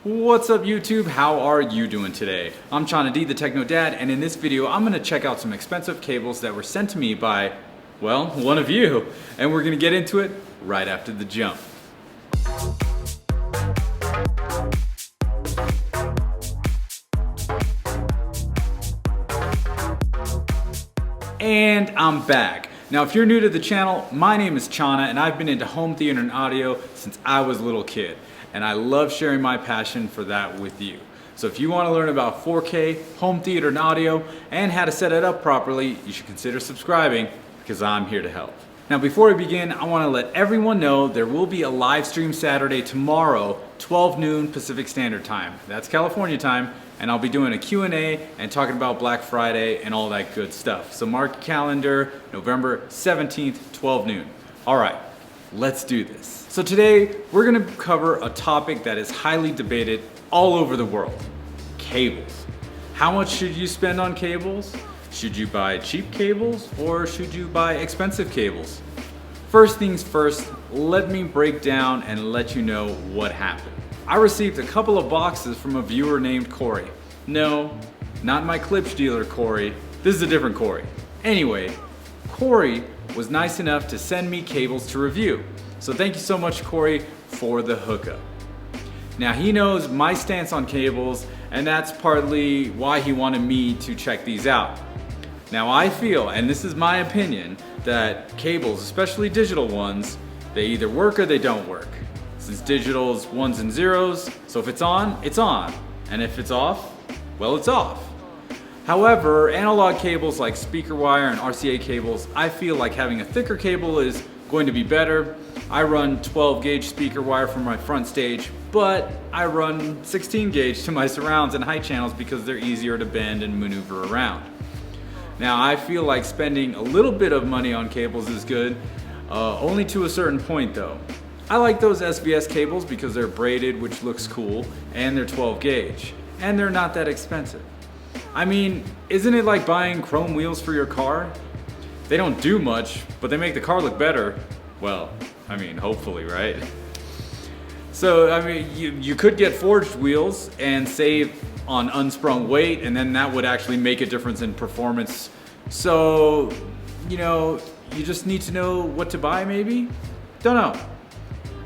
What's up YouTube? How are you doing today? I'm Chana D, the Techno Dad, and in this video I'm going to check out some expensive cables that were sent to me by, well, one of you. And we're going to get into it right after the jump. And I'm back. Now if you're new to the channel, my name is Chana and I've been into home theater and audio since I was a little kid. And I love sharing my passion for that with you. So if you want to learn about 4K, home theater and audio, and how to set it up properly, you should consider subscribing because I'm here to help. Now before we begin, I want to let everyone know there will be a live stream Saturday tomorrow, 12 noon Pacific Standard Time. That's California time. And I'll be doing a Q&A and talking about Black Friday and all that good stuff. So mark your calendar, November 17th, 12 noon. All right, let's do this. So today, we're gonna cover a topic that is highly debated all over the world, cables. How much should you spend on cables? Should you buy cheap cables or should you buy expensive cables? First things first, let me break down and let you know what happened. I received a couple of boxes from a viewer named Corey. No, not my clips dealer Corey. This is a different Corey. Anyway, Corey was nice enough to send me cables to review. So thank you so much, Corey, for the hookup. Now he knows my stance on cables, and that's partly why he wanted me to check these out. Now I feel, and this is my opinion, that cables, especially digital ones, they either work or they don't work. Since digital's ones and zeros, so if it's on, it's on. And if it's off, well, it's off. However, analog cables like speaker wire and RCA cables, I feel like having a thicker cable is going to be better. I run 12 gauge speaker wire from my front stage, but I run 16 gauge to my surrounds and high channels because they're easier to bend and maneuver around. Now, I feel like spending a little bit of money on cables is good, only to a certain point though. I like those SVS cables because they're braided, which looks cool, and they're 12 gauge, and they're not that expensive. I mean, isn't it like buying chrome wheels for your car? They don't do much, but they make the car look better. Well, I mean, hopefully, right? So, I mean, you could get forged wheels and save on unsprung weight, and then that would actually make a difference in performance. So, you know, you just need to know what to buy maybe? Don't know.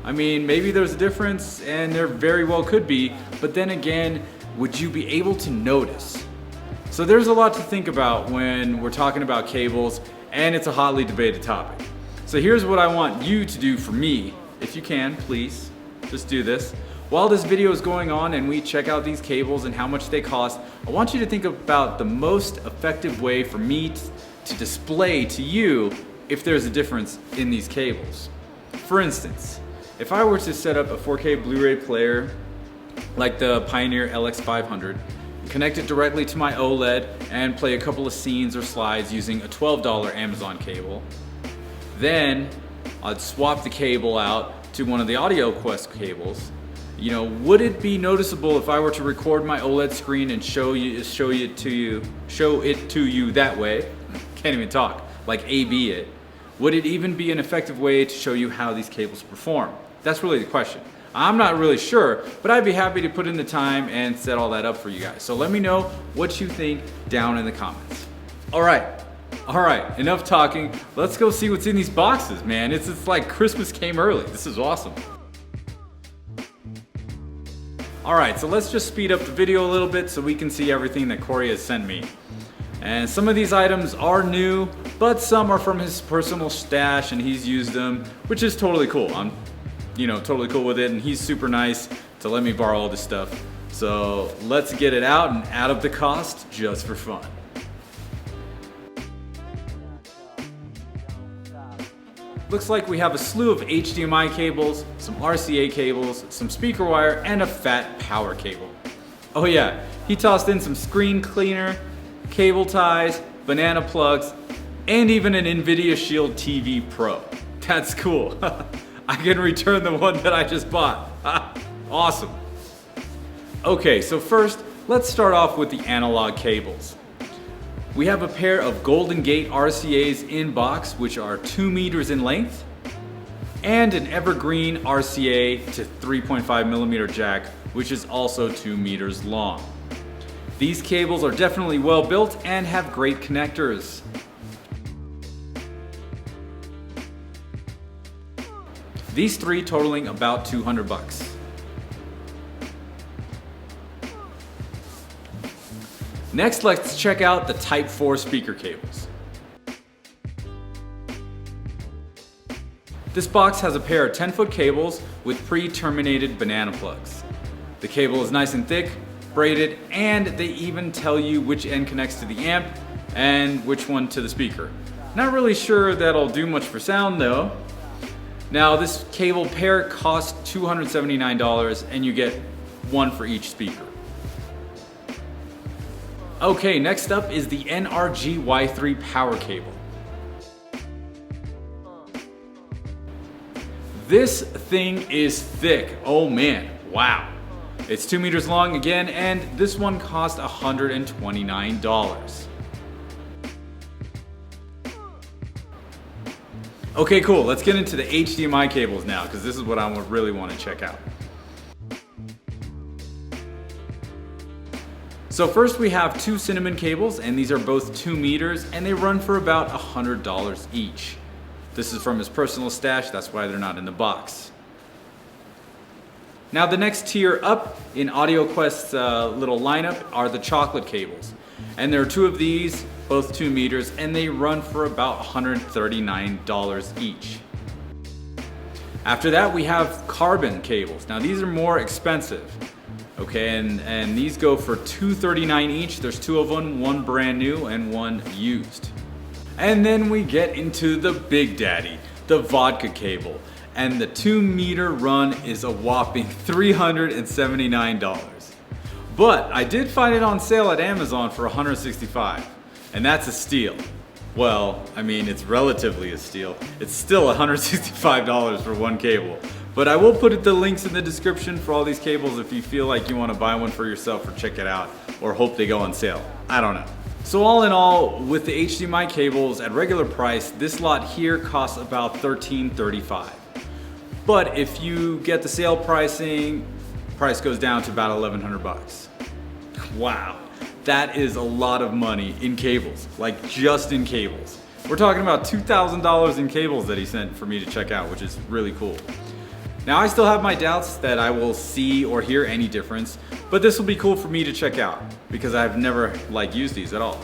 I mean, maybe there's a difference, and there very well could be, but then again, would you be able to notice? So there's a lot to think about when we're talking about cables, and it's a hotly debated topic. So here's what I want you to do for me. If you can, please, just do this. While this video is going on and we check out these cables and how much they cost, I want you to think about the most effective way for me to display to you if there's a difference in these cables. For instance, if I were to set up a 4K Blu-ray player like the Pioneer LX500, connect it directly to my OLED and play a couple of scenes or slides using a $12 Amazon cable, then I'd swap the cable out to one of the AudioQuest cables. You know, would it be noticeable if I were to record my OLED screen and show it to you that way? Can't even talk, like A/B it. Would it even be an effective way to show you how these cables perform? That's really the question. I'm not really sure, but I'd be happy to put in the time and set all that up for you guys. So let me know what you think down in the comments. All right, enough talking. Let's go see what's in these boxes, man. It's like Christmas came early. This is awesome. All right, so let's just speed up the video a little bit so we can see everything that Corey has sent me. And some of these items are new, but some are from his personal stash and he's used them, which is totally cool. I'm, totally cool with it, and he's super nice to let me borrow all this stuff. So let's get it out and out of the cost just for fun. Looks like we have a slew of HDMI cables, some RCA cables, some speaker wire, and a fat power cable. Oh yeah, he tossed in some screen cleaner, cable ties, banana plugs, and even an NVIDIA Shield TV Pro. That's cool. I can return the one that I just bought. Awesome. Okay, so first, let's start off with the analog cables. We have a pair of Golden Gate RCAs in box, which are 2 meters in length. and an evergreen RCA to 3.5mm jack, which is also 2 meters long. These cables are definitely well built and have great connectors. These three totaling about 200 bucks. Next, let's check out the Type 4 speaker cables. This box has a pair of 10-foot cables with pre-terminated banana plugs. The cable is nice and thick, braided, and they even tell you which end connects to the amp and which one to the speaker. Not really sure that'll do much for sound though. Now this cable pair costs $279 and you get one for each speaker. Okay, next up is the NRG Y3 power cable. This thing is thick, oh man, wow. It's 2 meters long again, and this one cost $129. Okay, cool, let's get into the HDMI cables now, because this is what I really want to check out. So first we have two cinnamon cables, and these are both 2 meters, and they run for about $100 each. This is from his personal stash, that's why they're not in the box. Now the next tier up in AudioQuest's little lineup are the chocolate cables. And there are two of these, both 2 meters, and they run for about $139 each. After that we have carbon cables. Now these are more expensive. Okay, and these go for $239 each. There's two of them, one brand new and one used. And then we get into the big daddy, the vodka cable. And the 2 meter run is a whopping $379. But I did find it on sale at Amazon for $165, and that's a steal. Well, I mean, it's relatively a steal. It's still $165 for one cable. But I will put the links in the description for all these cables if you feel like you want to buy one for yourself or check it out, or hope they go on sale. I don't know. So all in all, with the HDMI cables at regular price, this lot here costs about $13.35. But if you get the sale pricing, price goes down to about 1,100 bucks. Wow, that is a lot of money in cables, like just in cables. We're talking about $2,000 in cables that he sent for me to check out, which is really cool. Now I still have my doubts that I will see or hear any difference, but this will be cool for me to check out because I've never used these at all.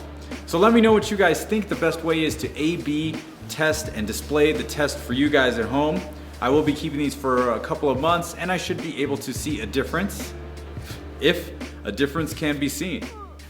So let me know what you guys think the best way is to A/B test and display the test for you guys at home. I will be keeping these for a couple of months and I should be able to see a difference, if a difference can be seen.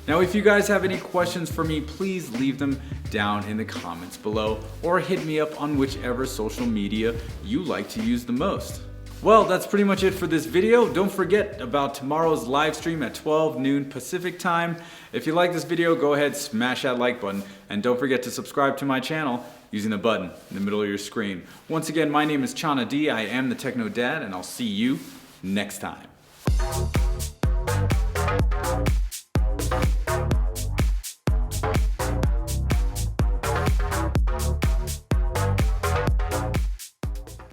Now if you guys have any questions for me, please leave them down in the comments below or hit me up on whichever social media you like to use the most. Well, that's pretty much it for this video. Don't forget about tomorrow's live stream at 12 noon Pacific time. If you like this video, go ahead, smash that like button, and don't forget to subscribe to my channel using the button in the middle of your screen. Once again, my name is Chana D. I am the Techno Dad, and I'll see you next time.